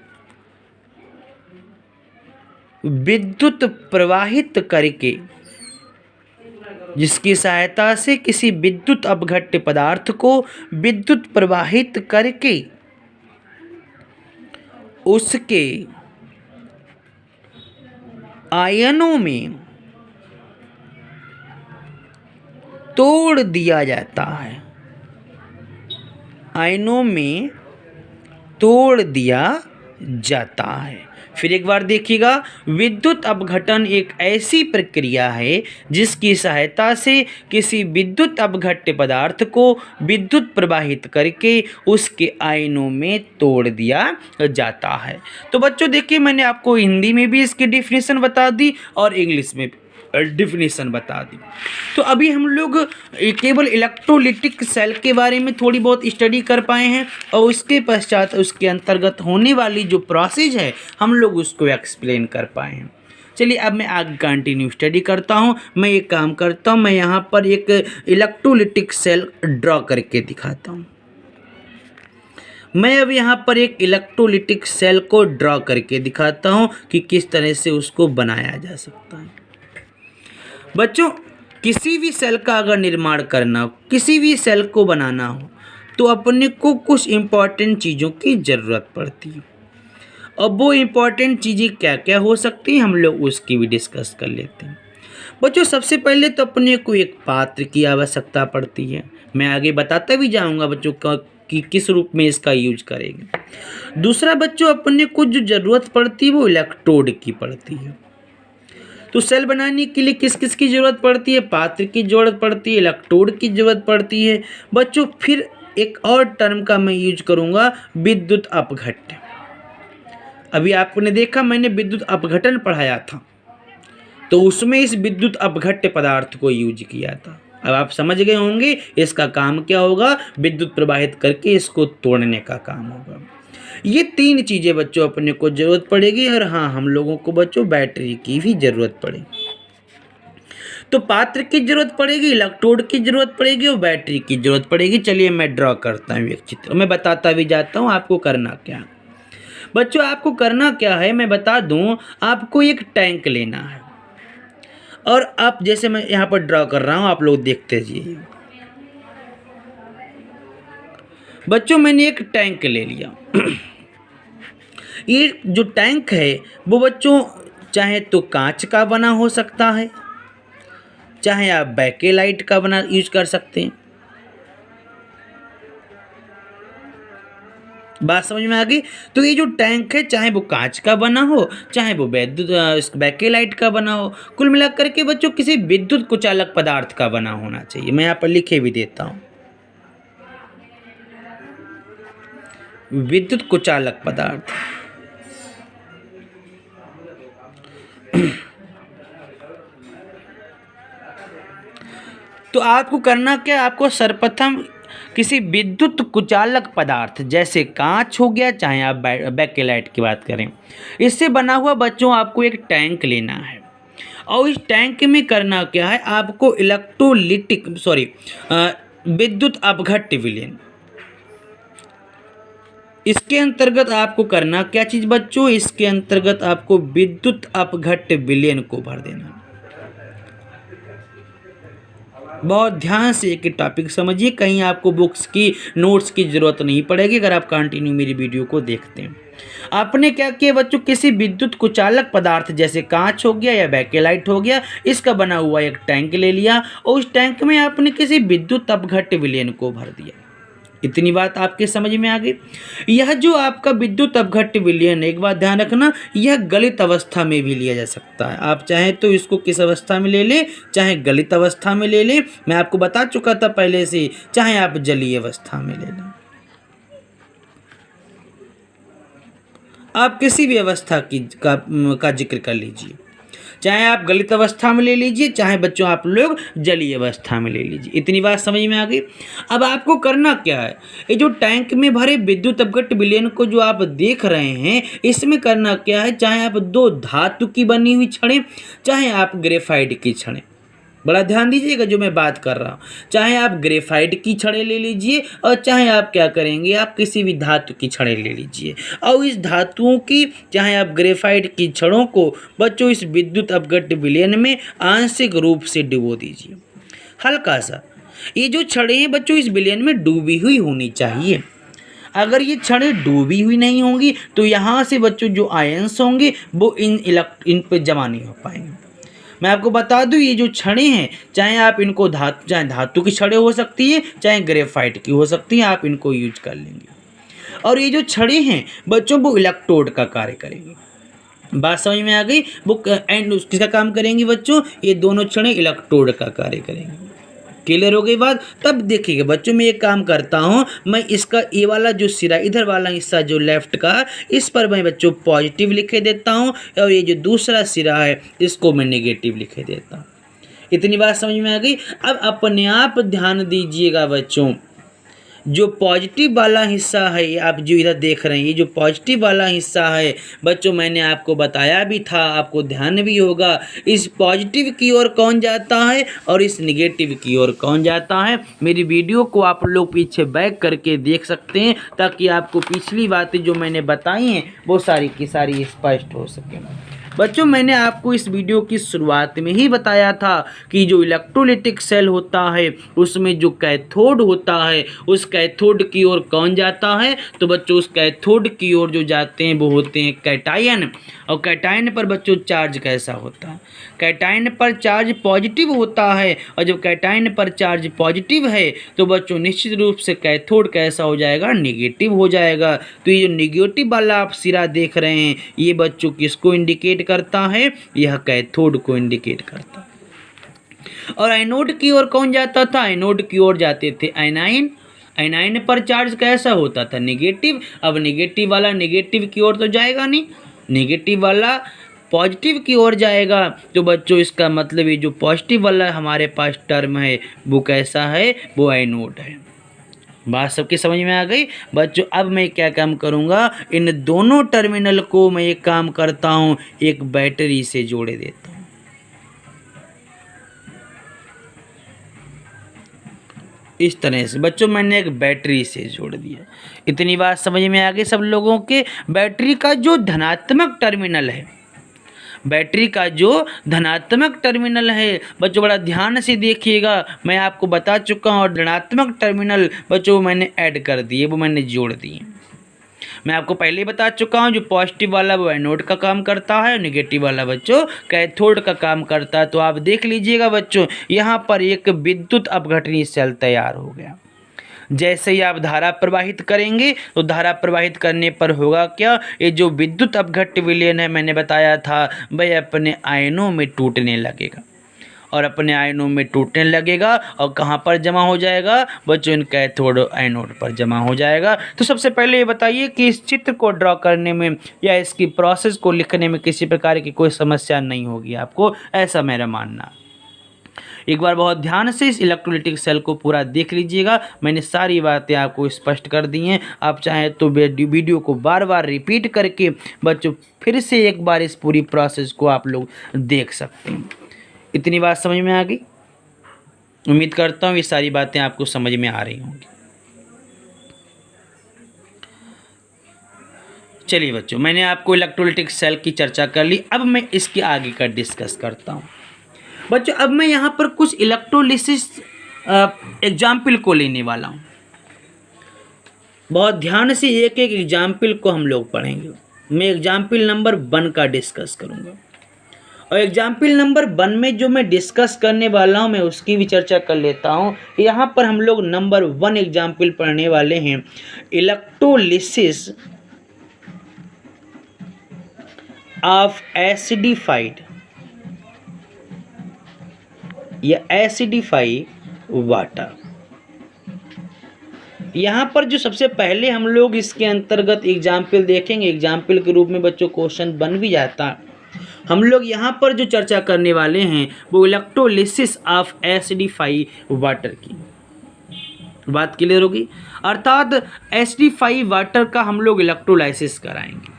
विद्युत प्रवाहित करके, जिसकी सहायता से किसी विद्युत अपघट्य पदार्थ को विद्युत प्रवाहित करके उसके आयनों में तोड़ दिया जाता है, आयनों में तोड़ दिया जाता है। फिर एक बार देखिएगा, विद्युत अपघटन एक ऐसी प्रक्रिया है जिसकी सहायता से किसी विद्युत अपघट्य पदार्थ को विद्युत प्रवाहित करके उसके आयनों में तोड़ दिया जाता है। तो बच्चों देखिए, मैंने आपको हिंदी में भी इसकी डिफिनीशन बता दी और इंग्लिश में डिफिनीशन बता दी। तो अभी हम लोग केवल इलेक्ट्रोलिटिक सेल के बारे में थोड़ी बहुत स्टडी कर पाए हैं और उसके पश्चात उसके अंतर्गत होने वाली जो प्रोसेस है हम लोग उसको एक्सप्लेन कर पाए हैं। चलिए अब मैं आगे कंटिन्यू स्टडी करता हूँ। मैं एक काम करता हूँ, मैं यहाँ पर एक इलेक्ट्रोलिटिक सेल ड्रॉ करके दिखाता हूँ। मैं अब यहाँ पर एक इलेक्ट्रोलिटिक सेल को ड्रॉ करके दिखाता हूँ कि किस तरह से उसको बनाया जा सकता है। बच्चों, किसी भी सेल का अगर निर्माण करना हो, किसी भी सेल को बनाना हो, तो अपने को कुछ इम्पॉर्टेंट चीज़ों की ज़रूरत पड़ती है। अब वो इम्पॉर्टेंट चीज़ें क्या क्या हो सकती हैं हम लोग उसकी भी डिस्कस कर लेते हैं। बच्चों, सबसे पहले तो अपने को एक पात्र की आवश्यकता पड़ती है। मैं आगे बताता भी जाऊंगा बच्चों का कि किस रूप में इसका यूज करेंगे। दूसरा बच्चों, अपने को जो ज़रूरत पड़ती है वो इलेक्ट्रोड की पड़ती है। तो सेल बनाने के लिए किस किस की ज़रूरत पड़ती है? पात्र की ज़रूरत पड़ती है, इलेक्ट्रोड की ज़रूरत पड़ती है। बच्चों, फिर एक और टर्म का मैं यूज करूँगा, विद्युत अपघट्य। अभी आपने देखा मैंने विद्युत अपघटन पढ़ाया था, तो उसमें इस विद्युत अपघट्य पदार्थ को यूज किया था। अब आप समझ गए होंगे इसका काम क्या होगा, विद्युत प्रवाहित करके इसको तोड़ने का काम होगा। ये तीन चीज़ें बच्चों अपने को ज़रूरत पड़ेगी। और हाँ, हम लोगों को बच्चों बैटरी की भी ज़रूरत पड़ेगी। तो पात्र की ज़रूरत पड़ेगी, इलेक्ट्रोड की ज़रूरत पड़ेगी और बैटरी की ज़रूरत पड़ेगी। चलिए मैं ड्रॉ करता हूँ एक चित्र, मैं बताता भी जाता हूँ आपको करना क्या है। बच्चों, आपको करना क्या है मैं बता दूँ। आपको एक टैंक लेना है और आप जैसे मैं यहाँ पर ड्रॉ कर रहा हूँ आप लोग देखते जाइए। बच्चों, मैंने एक टैंक ले लिया। ये जो टैंक है वो बच्चों चाहे तो कांच का बना हो सकता है, चाहे आप बैकेलाइट का बना यूज कर सकते हैं। बात समझ में आ गई? तो ये जो टैंक है चाहे वो कांच का बना हो, चाहे वो बैकेलाइट का बना हो, कुल मिलाकर के बच्चों किसी विद्युत कुचालक पदार्थ का बना होना चाहिए। मैं यहाँ पर लिखे भी देता हूँ, विद्युत कुचालक पदार्थ। तो आपको करना क्या, आपको सर्वप्रथम किसी विद्युत कुचालक पदार्थ जैसे कांच हो गया, चाहे आप बैकेलाइट की बात करें, इससे बना हुआ बच्चों आपको एक टैंक लेना है। और इस टैंक में करना क्या है, आपको विद्युत अपघट्य विलयन, इसके अंतर्गत आपको करना क्या चीज़ बच्चों, इसके अंतर्गत आपको विद्युत अपघट्य विलयन को भर देना। बहुत ध्यान से एक टॉपिक समझिए, कहीं आपको बुक्स की नोट्स की ज़रूरत नहीं पड़ेगी अगर आप कंटिन्यू मेरी वीडियो को देखते हैं। आपने क्या किया बच्चों, किसी विद्युत कुचालक पदार्थ जैसे कांच हो गया या बैकेलाइट हो गया, इसका बना हुआ एक टैंक ले लिया और उस टैंक में आपने किसी विद्युत अपघट्य विलयन को भर दिया। इतनी बात आपके समझ में आ गई। यह जो आपका विद्युत अपघट्य विलयन, एक बात ध्यान रखना, यह गलित अवस्था में भी लिया जा सकता है। आप चाहें तो इसको किस अवस्था में ले लें, चाहे गलित अवस्था में ले लें, मैं आपको बता चुका था पहले से, चाहे आप जलीय अवस्था में ले लें। आप किसी भी अवस्था का जिक्र कर लीजिए, चाहे आप गलित अवस्था में ले लीजिए, चाहे बच्चों आप लोग जलीय अवस्था में ले लीजिए। इतनी बात समझ में आ गई। अब आपको करना क्या है, ये जो टैंक में भरे विद्युत अपघट्य विलयन को जो आप देख रहे हैं, इसमें करना क्या है, चाहे आप दो धातु की बनी हुई छड़ें, चाहे आप ग्रेफाइट की छड़ें, बड़ा ध्यान दीजिएगा जो मैं बात कर रहा हूँ, चाहे आप ग्रेफाइट की छड़ें ले लीजिए और चाहे आप क्या करेंगे, आप किसी भी धातु की छड़ें ले लीजिए और इस धातुओं की, चाहे आप ग्रेफाइट की छड़ों को बच्चों इस विद्युत अपघट्य विलयन में आंशिक रूप से डुबो दीजिए, हल्का सा। ये जो छड़ें हैं बच्चों इस विलयन में डूबी हुई होनी चाहिए। अगर ये छड़ें डूबी हुई नहीं होंगी तो यहाँ से बच्चों जो आयंस होंगे वो इन पर जमा नहीं हो पाएंगे। मैं आपको बता दूं, ये जो छड़ें हैं, चाहे आप इनको चाहे धातु की छड़ें हो सकती हैं, चाहे ग्रेफाइट की हो सकती हैं, आप इनको यूज कर लेंगे। और ये जो छड़े हैं बच्चों वो इलेक्ट्रोड का कार्य करेंगे। बात समझ में आ गई? वो एंड किसका काम करेंगी बच्चों? ये दोनों छड़े इलेक्ट्रोड का कार्य करेंगे। क्लियर हो गई बात? तब देखिएगा बच्चों, मैं ये काम करता हूँ, मैं इसका ये वाला जो सिरा इधर वाला हिस्सा जो लेफ्ट का, इस पर मैं बच्चों पॉजिटिव लिखे देता हूँ और ये जो दूसरा सिरा है इसको मैं नेगेटिव लिखे देता हूँ। इतनी बात समझ में आ गई? अब अपने आप ध्यान दीजिएगा बच्चों, जो पॉजिटिव वाला हिस्सा है ये आप जो इधर देख रहे हैं, ये जो पॉजिटिव वाला हिस्सा है बच्चों मैंने आपको बताया भी था, आपको ध्यान भी होगा, इस पॉजिटिव की ओर कौन जाता है और इस नेगेटिव की ओर कौन जाता है। मेरी वीडियो को आप लोग पीछे बैक करके देख सकते हैं ताकि आपको पिछली बातें जो मैंने बताई हैं वो सारी की सारी स्पष्ट हो सके। बच्चों मैंने आपको इस वीडियो की शुरुआत में ही बताया था कि जो इलेक्ट्रोलाइटिक सेल होता है उसमें जो कैथोड होता है उस कैथोड की ओर कौन जाता है, तो बच्चों उस कैथोड की ओर जो जाते हैं वो होते हैं कैटायन। और कैटायन पर बच्चों चार्ज कैसा होता है? कैटायन पर चार्ज पॉजिटिव होता है और जब कैटायन पर चार्ज पॉजिटिव है तो बच्चों निश्चित रूप से कैथोड कैसा हो जाएगा? नेगेटिव हो जाएगा। तो ये जो नेगेटिव वाला आप सिरा देख रहे हैं ये बच्चों किसको इंडिकेट करता है? यह कैथोड को इंडिकेट करता है। और एनोड की ओर कौन जाता था? एनोड की ओर जाते थे एनाइन। एनाइन पर चार्ज कैसा होता था? नेगेटिव। अब नेगेटिव वाला नेगेटिव की ओर तो जाएगा नहीं, नेगेटिव वाला पॉजिटिव की ओर जाएगा। तो बच्चों इसका मतलब ये जो पॉजिटिव वाला हमारे पास टर्म है वो कैसा है? वो एनोड है। बात सबकी समझ में आ गई बच्चों? अब मैं क्या काम करूँगा, इन दोनों टर्मिनल को मैं एक काम करता हूँ, एक बैटरी से जोड़े देता हूँ। इस तरह से बच्चों मैंने एक बैटरी से जोड़ दिया। इतनी बात समझ में आ गई सब लोगों के? बैटरी का जो धनात्मक टर्मिनल है, बैटरी का जो धनात्मक टर्मिनल है बच्चों बड़ा ध्यान से देखिएगा, मैं आपको बता चुका हूँ। और ऋणात्मक टर्मिनल बच्चों मैंने ऐड कर दिए, वो मैंने जोड़ दिए। मैं आपको पहले ही बता चुका हूँ, जो पॉजिटिव वाला वो एनोड का काम करता है और नेगेटिव वाला बच्चों कैथोड का काम करता है। तो आप देख लीजिएगा बच्चों, यहाँ पर एक विद्युत अपघटनी सेल तैयार हो गया। जैसे ही आप धारा प्रवाहित करेंगे तो धारा प्रवाहित करने पर होगा क्या? ये जो विद्युत अपघट्य विलयन है मैंने बताया था वह अपने आयनों में टूटने लगेगा और अपने आयनों में टूटने लगेगा और कहाँ पर जमा हो जाएगा बच्चों? इन कैथोड एनोड पर जमा हो जाएगा। तो सबसे पहले ये बताइए कि इस चित्र को ड्रॉ करने में या इसकी प्रोसेस को लिखने में किसी प्रकार की कोई समस्या नहीं होगी आपको, ऐसा मेरा मानना। एक बार बहुत ध्यान से इस इलेक्ट्रोलाइटिक सेल को पूरा देख लीजिएगा, मैंने सारी बातें आपको स्पष्ट कर दी हैं। आप चाहें तो वीडियो को बार बार रिपीट करके बच्चों फिर से एक बार इस पूरी प्रोसेस को आप लोग देख सकते हैं। इतनी बात समझ में आ गई? उम्मीद करता हूँ ये सारी बातें आपको समझ में आ रही होंगी। चलिए बच्चों, मैंने आपको इलेक्ट्रोलाइटिक सेल की चर्चा कर ली, अब मैं इसके आगे का डिस्कस करता हूँ। बच्चों अब मैं यहाँ पर कुछ इलेक्ट्रोलिसिस एग्जाम्पल को लेने वाला हूँ। बहुत ध्यान से एक एक एग्जाम्पल को हम लोग पढ़ेंगे। मैं एग्जाम्पल नंबर 1 का डिस्कस करूँगा और एग्जाम्पल नंबर 1 में जो मैं डिस्कस करने वाला हूँ मैं उसकी भी चर्चा कर लेता हूँ। यहाँ पर हम लोग नंबर 1 एग्जाम्पल पढ़ने वाले हैं, इलेक्ट्रोलिसिस ऑफ एसिडिफाइड या एसिडिफाई वाटर। यहाँ पर जो सबसे पहले हम लोग इसके अंतर्गत एग्जाम्पल देखेंगे, एग्जाम्पल के रूप में बच्चों क्वेश्चन बन भी जाता है। हम लोग यहाँ पर जो चर्चा करने वाले हैं वो इलेक्ट्रोलिसिस ऑफ एसिडिफाई वाटर की बात क्लियर होगी, अर्थात एसिडिफाई वाटर का हम लोग इलेक्ट्रोलाइसिस कराएंगे।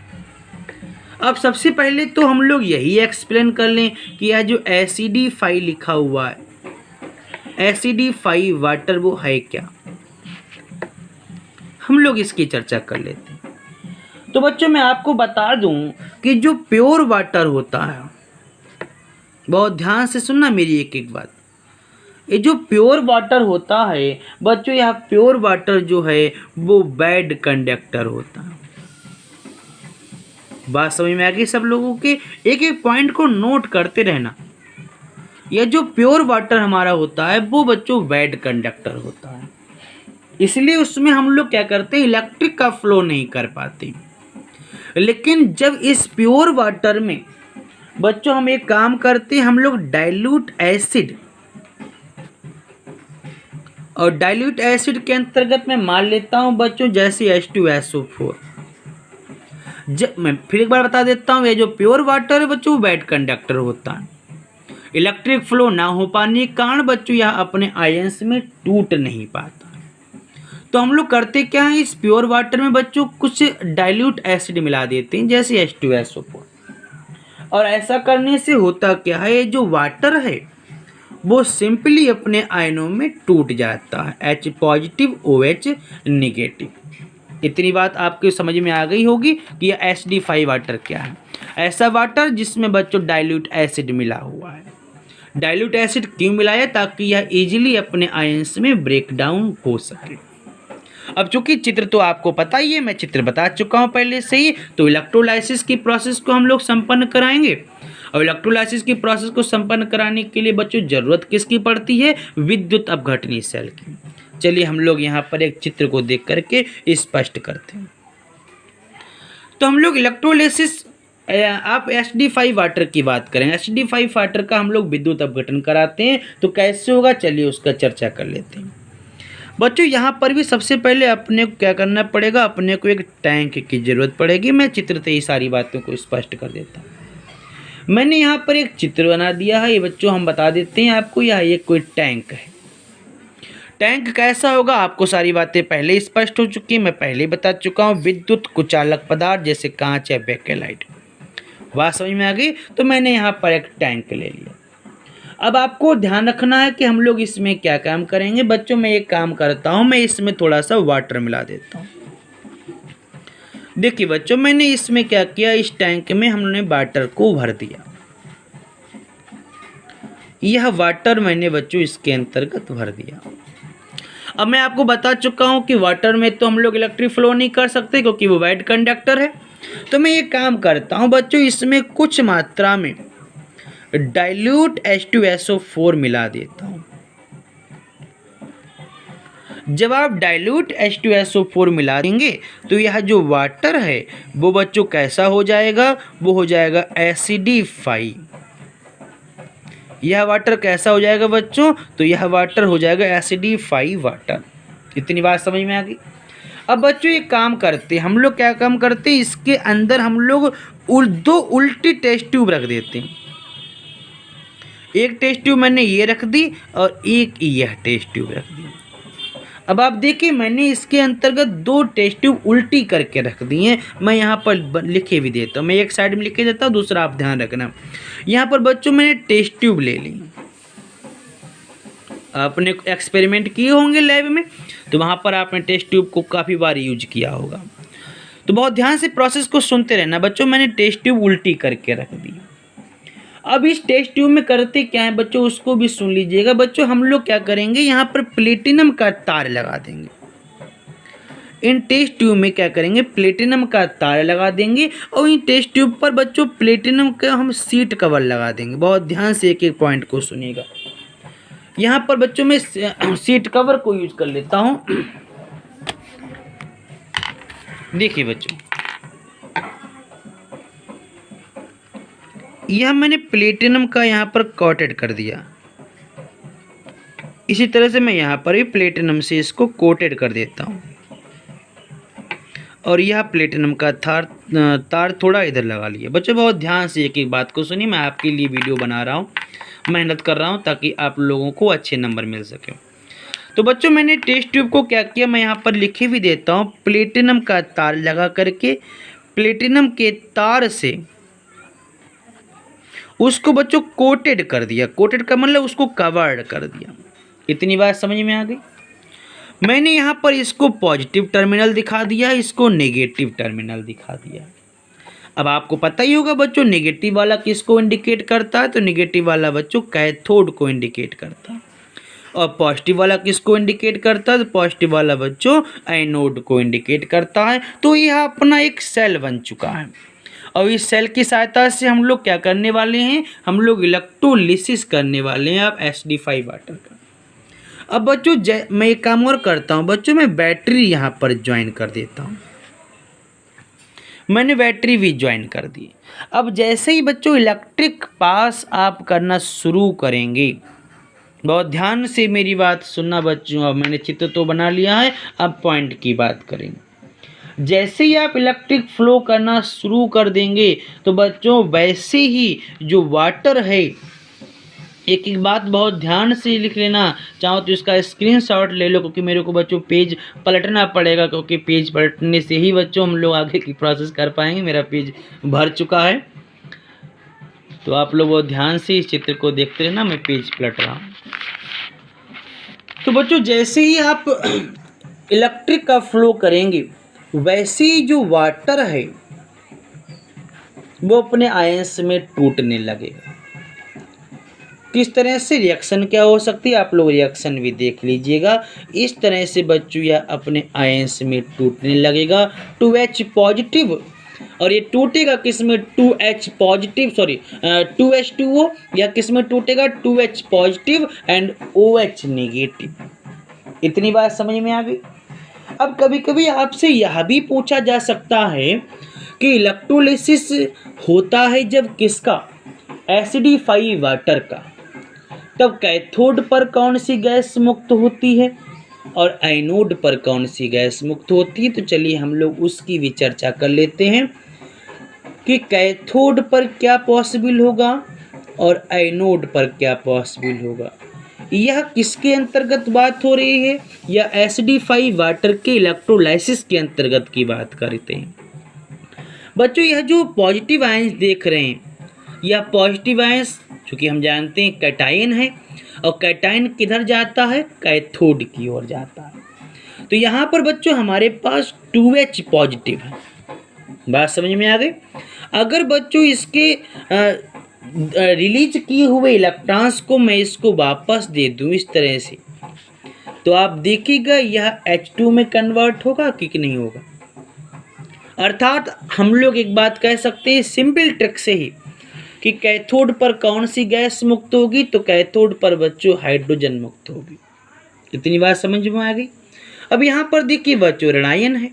अब सबसे पहले तो हम लोग यही एक्सप्लेन कर लें कि यह जो एसिडिफाई लिखा हुआ है, एसिडिफाई वाटर वो है क्या, हम लोग इसकी चर्चा कर लेते हैं। तो बच्चों मैं आपको बता दूं कि जो प्योर वाटर होता है, बहुत ध्यान से सुनना मेरी एक एक बात, ये जो प्योर वाटर होता है बच्चों, यह प्योर वाटर जो है वो बैड कंडक्टर होता है। बात समझ में आ गई सब लोगों के? एक एक पॉइंट को नोट करते रहना। यह जो प्योर वाटर हमारा होता है वो बच्चों बैड कंडक्टर होता है। इसलिए उसमें हम लोग क्या करते हैं, इलेक्ट्रिक का फ्लो नहीं कर पाते। लेकिन जब इस प्योर वाटर में बच्चों हम एक काम करते हैं, हम लोग डाइल्यूट एसिड, और डाइल्यूट एसिड के अंतर्गत मैं मान लेता हूं बच्चों जैसे H2SO4। जब मैं फिर एक बार बता देता हूं, ये जो प्योर वाटर है बच्चों वो बैड कंडक्टर होता है। इलेक्ट्रिक फ्लो ना हो पाने के कारण बच्चों यह अपने आयंस में टूट नहीं पाता। तो हम लोग करते क्या है, इस प्योर वाटर में बच्चों कुछ डाइल्यूट एसिड मिला देते हैं जैसे H2SO4। और ऐसा करने से होता क्या है, ये जो वाटर है वो सिंपली अपने आयनों में टूट जाता है, H पॉजिटिव OH निगेटिव। इतनी बात आपके समझ में आ गई होगी कि यह HD5 वाटर क्या है। ऐसा वाटर जिसमें बच्चों डाइल्यूट एसिड मिला हुआ है। डाइल्यूट एसिड क्यों मिलाया, ताकि यह इजीली अपने आयंस में ब्रेक डाउन हो सके। अब चूंकि चित्र तो आपको पता ही है, मैं चित्र बता चुका हूं पहले से ही, तो इलेक्ट्रोलाइसिस की प्रोसेस को हम लोग संपन्न कराएंगे। और इलेक्ट्रोलाइसिस की प्रोसेस को संपन्न कराने के लिए बच्चों जरूरत किसकी पड़ती है, विद्युत अपघटनी सेल की। चलिए हम लोग यहाँ पर एक चित्र को देख करके स्पष्ट करते हैं। तो हम लोग इलेक्ट्रोलाइसिस, आप HD5 वाटर की बात करें, HD5 वाटर का हम लोग विद्युत अपघटन कराते हैं, तो कैसे होगा चलिए उसका चर्चा कर लेते हैं। बच्चों यहाँ पर भी सबसे पहले अपने को क्या करना पड़ेगा, अपने को एक टैंक की ज़रूरत पड़ेगी। मैं चित्र से ही सारी बातों को स्पष्ट कर देता हूँ। मैंने यहाँ पर एक चित्र बना दिया है, ये बच्चों हम बता देते हैं आपको, यह एक कोई टैंक है। टैंक कैसा होगा आपको सारी बातें पहले स्पष्ट हो चुकी है, मैं पहले बता चुका हूँ। विद्युत कुचालक पदार्थ जैसे कांच या बेकेलाइट, बात समझ में आ गई। तो मैंने यहाँ पर एक टैंक ले लिया। अब आपको ध्यान रखना है कि हम लोग इसमें क्या काम करेंगे। बच्चों मैं एक काम करता हूँ, मैं इसमें थोड़ा सा वाटर मिला देता हूँ। देखिए बच्चों मैंने इसमें क्या किया, इस टैंक में हमने वाटर को भर दिया। यह वाटर मैंने बच्चों इसके अंतर्गत भर दिया। अब मैं आपको बता चुका हूँ कि वाटर में तो हम लोग इलेक्ट्रिक फ्लो नहीं कर सकते क्योंकि वो वाइड कंडक्टर है। तो मैं एक काम करता हूँ बच्चों, इसमें कुछ मात्रा में डाइल्यूट H2SO4 मिला देता हूँ। जब आप डाइल्यूट H2SO4 मिला देंगे तो यह जो वाटर है वो बच्चों कैसा हो जाएगा, वो हो जाएगा एसिडिफाई। यह वाटर कैसा हो जाएगा बच्चों, तो यह वाटर हो जाएगा एसिडिफाई वाटर। इतनी बात समझ में आ गई। अब बच्चों एक काम करते हैं, हम लोग क्या काम करते हैं, इसके अंदर हम लोग दो उल्टी टेस्ट ट्यूब रख देते हैं। एक टेस्ट ट्यूब मैंने ये रख दी और एक यह टेस्ट ट्यूब रख दी। अब आप देखिए मैंने इसके अंतर्गत दो टेस्ट ट्यूब उल्टी करके रख दी हैं। मैं यहाँ पर लिखे भी देता हूँ, मैं एक साइड में लिखे देता हूँ, दूसरा आप ध्यान रखना। यहाँ पर बच्चों मैंने टेस्ट ट्यूब ले ली। आपने एक्सपेरिमेंट किए होंगे लैब में, तो वहाँ पर आपने टेस्ट ट्यूब को काफ़ी बार यूज किया होगा। तो बहुत ध्यान से प्रोसेस को सुनते रहना बच्चों। मैंने टेस्ट ट्यूब उल्टी करके रख दी। अब इस टेस्ट ट्यूब में करते क्या है बच्चों, उसको भी सुन लीजिएगा बच्चों। हम लोग क्या करेंगे, यहाँ पर प्लेटिनम का तार लगा देंगे। इन टेस्ट ट्यूब में क्या करेंगे, प्लेटिनम का तार लगा देंगे और इन टेस्ट ट्यूब पर बच्चों प्लेटिनम का हम सीट कवर लगा देंगे। बहुत ध्यान से एक एक पॉइंट को सुनिएगा। यहाँ पर बच्चों मैं सीट कवर को यूज कर लेता हूँ। देखिए बच्चों, यह मैंने प्लेटिनम का यहाँ पर कोटेड कर दिया। इसी तरह से मैं यहाँ पर भी प्लेटिनम से इसको कोटेड कर देता हूँ और यह प्लेटिनम का तार थोड़ा इधर लगा लिया। बच्चों बहुत ध्यान से एक एक बात को सुनिए। मैं आपके लिए वीडियो बना रहा हूँ, मेहनत कर रहा हूँ ताकि आप लोगों को अच्छे नंबर मिल सके। तो बच्चों मैंने टेस्ट ट्यूब को क्या किया, मैं यहाँ पर लिखे भी देता हूँ। प्लेटिनम का तार लगा करके प्लेटिनम के तार से उसको बच्चों कोटेड कर दिया। कोटेड का मतलब उसको कवर्ड कर दिया। इतनी बात समझ में आ गई। मैंने यहाँ पर इसको पॉजिटिव टर्मिनल दिखा दिया, इसको नेगेटिव टर्मिनल दिखा दिया। अब आपको पता ही होगा बच्चों नेगेटिव वाला किसको इंडिकेट करता है, तो नेगेटिव वाला बच्चों कैथोड को इंडिकेट करता है। और पॉजिटिव वाला किसको इंडिकेट करता है, तो पॉजिटिव वाला बच्चों एनोड को इंडिकेट करता है। तो यह अपना एक सेल बन चुका है और इस सेल की सहायता से हम लोग क्या करने वाले हैं, हम लोग इलेक्ट्रोलिसिस करने वाले हैं आप HD5 वाटर का। अब बच्चों मैं एक काम और करता हूँ बच्चों, मैं बैटरी यहाँ पर ज्वाइन कर देता हूँ। मैंने बैटरी भी ज्वाइन कर दी। अब जैसे ही बच्चों इलेक्ट्रिक पास आप करना शुरू करेंगे, बहुत ध्यान से मेरी बात सुनना बच्चों। अब मैंने चित्र तो बना लिया है, अब पॉइंट की बात करेंगे। जैसे ही आप इलेक्ट्रिक फ्लो करना शुरू कर देंगे तो बच्चों वैसे ही जो वाटर है, एक एक बात बहुत ध्यान से लिख लेना, चाहो तो इसका स्क्रीनशॉट ले लो, क्योंकि मेरे को बच्चों पेज पलटना पड़ेगा, क्योंकि पेज पलटने से ही बच्चों हम लोग आगे की प्रोसेस कर पाएंगे। मेरा पेज भर चुका है, तो आप लोग बहुत ध्यान से इस चित्र को देखते रहना, मैं पेज पलट रहा हूँ। तो बच्चों जैसे ही आप इलेक्ट्रिक का फ्लो करेंगे, वैसे ही जो वाटर है वो अपने आयंस में टूटने लगेगा। किस तरह से रिएक्शन क्या हो सकती है, आप लोग रिएक्शन भी देख लीजिएगा। इस तरह से बच्चों यह अपने आयंस में टूटने लगेगा 2H पॉजिटिव, और ये टूटेगा किस में, 2H पॉजिटिव, सॉरी 2H2O, या किस में टूटेगा, 2H positive and OH negative. इतनी बात समझ में आ गई। अब कभी कभी आपसे यह भी पूछा जा सकता है कि इलेक्ट्रोलिसिस होता है जब किसका, एसिडिफाई वाटर का, तब कैथोड पर कौन सी गैस मुक्त होती है और एनोड पर कौन सी गैस मुक्त होती है। तो चलिए हम लोग उसकी भी चर्चा कर लेते हैं कि कैथोड पर क्या पॉसिबल होगा और एनोड पर क्या पॉसिबल होगा। यह किसके अंतर्गत बात हो रही है, या एसिडिफाई वाटर के इलेक्ट्रोलाइसिस के अंतर्गत की बात करते हैं। बच्चों यह जो पॉजिटिव आयंस देख रहे हैं, यह पॉजिटिव आयंस चूँकि हम जानते हैं कैटायन है, और कैटायन किधर जाता है, कैथोड की ओर जाता है। तो यहाँ पर बच्चों हमारे पास 2H पॉजिटिव है। बात समझ में आ गई। अगर बच्चों इसके रिलीज किए हुए इलेक्ट्रॉन्स को मैं इसको वापस दे दूँ इस तरह से, तो आप देखिएगा यह H2 में कन्वर्ट होगा कि नहीं होगा। अर्थात हम लोग एक बात कह सकते हैं सिंपल ट्रिक से ही कि कैथोड पर कौन सी गैस मुक्त होगी, तो कैथोड पर बच्चों हाइड्रोजन मुक्त होगी। इतनी बात समझ में आ गई। अब यहाँ पर देखिए बच्चों ऋणायन है,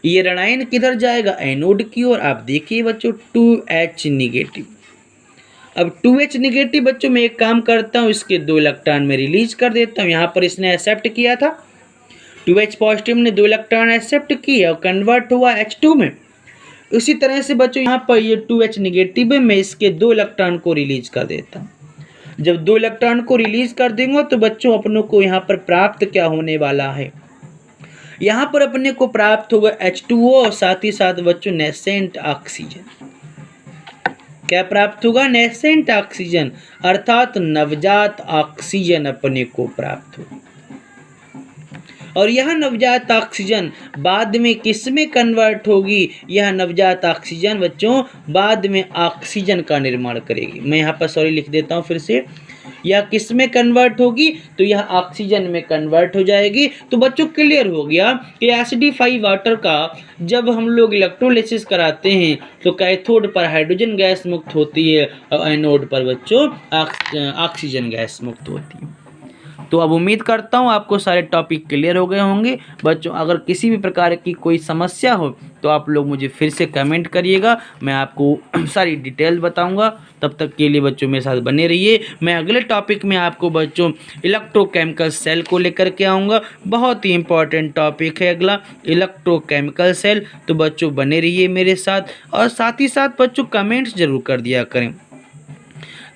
ये ऋणायन किधर जाएगा, एनोड की ओर। आप देखिए बच्चों 2H निगेटिव। अब 2H निगेटिव बच्चों मैं एक काम करता हूँ, इसके 2 इलेक्ट्रॉन में रिलीज कर देता हूँ। यहाँ पर इसने एक्सेप्ट किया था, 2H पॉजिटिव ने 2 इलेक्ट्रॉन एक्सेप्ट किया और कन्वर्ट हुआ H2 में। उसी तरह से बच्चों यहाँ पर ये 2H निगेटिव है, मैं इसके 2 इलेक्ट्रॉन को रिलीज कर देता हूँ। जब 2 इलेक्ट्रॉन को रिलीज कर देंगे तो बच्चों अपनों को यहाँ पर प्राप्त क्या होने वाला है, यहाँ पर अपने को प्राप्त होगा H2O और साथ ही साथ बच्चों नेसेंट ऑक्सीजन। क्या प्राप्त होगा, नेसेंट ऑक्सीजन, अर्थात नवजात ऑक्सीजन अपने को प्राप्त होगा। और यह नवजात ऑक्सीजन बाद में किस में कन्वर्ट होगी, यह नवजात ऑक्सीजन बच्चों बाद में ऑक्सीजन का निर्माण करेगी। मैं यहाँ पर सॉरी लिख देता हूँ फिर से, यह किस में कन्वर्ट होगी, तो यह ऑक्सीजन में कन्वर्ट हो जाएगी। तो बच्चों क्लियर हो गया कि एसिडिफाई वाटर का जब हम लोग इलेक्ट्रोलिसिस कराते हैं तो कैथोड पर हाइड्रोजन गैस मुक्त होती है और एनोड पर बच्चों ऑक्सीजन गैस मुक्त होती है। तो अब उम्मीद करता हूँ आपको सारे टॉपिक क्लियर हो गए होंगे बच्चों। अगर किसी भी प्रकार की कोई समस्या हो तो आप लोग मुझे फिर से कमेंट करिएगा, मैं आपको सारी डिटेल बताऊंगा। तब तक के लिए बच्चों मेरे साथ बने रहिए। मैं अगले टॉपिक में आपको बच्चों इलेक्ट्रोकेमिकल सेल को लेकर के आऊँगा। बहुत ही इंपॉर्टेंट टॉपिक है अगला, इलेक्ट्रोकेमिकल सेल। तो बच्चों बने रहिए मेरे साथ, और साथ ही साथ बच्चों कमेंट्स जरूर कर दिया करें,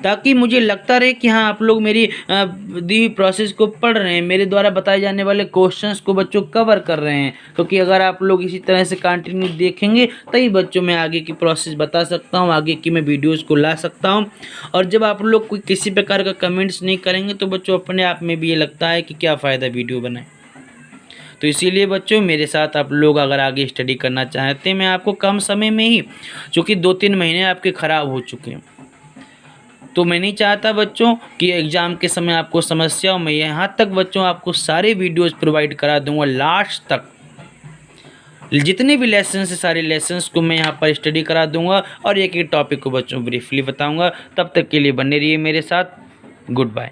ताकि मुझे लगता रहे कि हाँ आप लोग मेरी दी हुई प्रोसेस को पढ़ रहे हैं, मेरे द्वारा बताए जाने वाले क्वेश्चंस को बच्चों कवर कर रहे हैं। क्योंकि अगर आप लोग इसी तरह से कंटिन्यू देखेंगे तभी बच्चों मैं आगे की प्रोसेस बता सकता हूँ, आगे की मैं वीडियोज़ को ला सकता हूँ। और जब आप लोग कोई किसी प्रकार का कमेंट्स नहीं करेंगे तो बच्चों अपने आप में भी ये लगता है कि क्या फ़ायदा वीडियो बनाए। तो इसीलिए बच्चों मेरे साथ आप लोग अगर आगे स्टडी करना चाहते हैं, मैं आपको कम समय में ही, चूँकि 2-3 महीने आपके ख़राब हो चुके हैं, तो मैं नहीं चाहता बच्चों कि एग्ज़ाम के समय आपको समस्या हो। मैं यहाँ तक बच्चों आपको सारे वीडियोस प्रोवाइड करा दूँगा लास्ट तक, जितने भी लेसन से सारे लेसन्स को मैं यहाँ पर स्टडी करा दूँगा और एक एक टॉपिक को बच्चों ब्रीफली बताऊँगा। तब तक के लिए बने रहिए मेरे साथ। Good bye.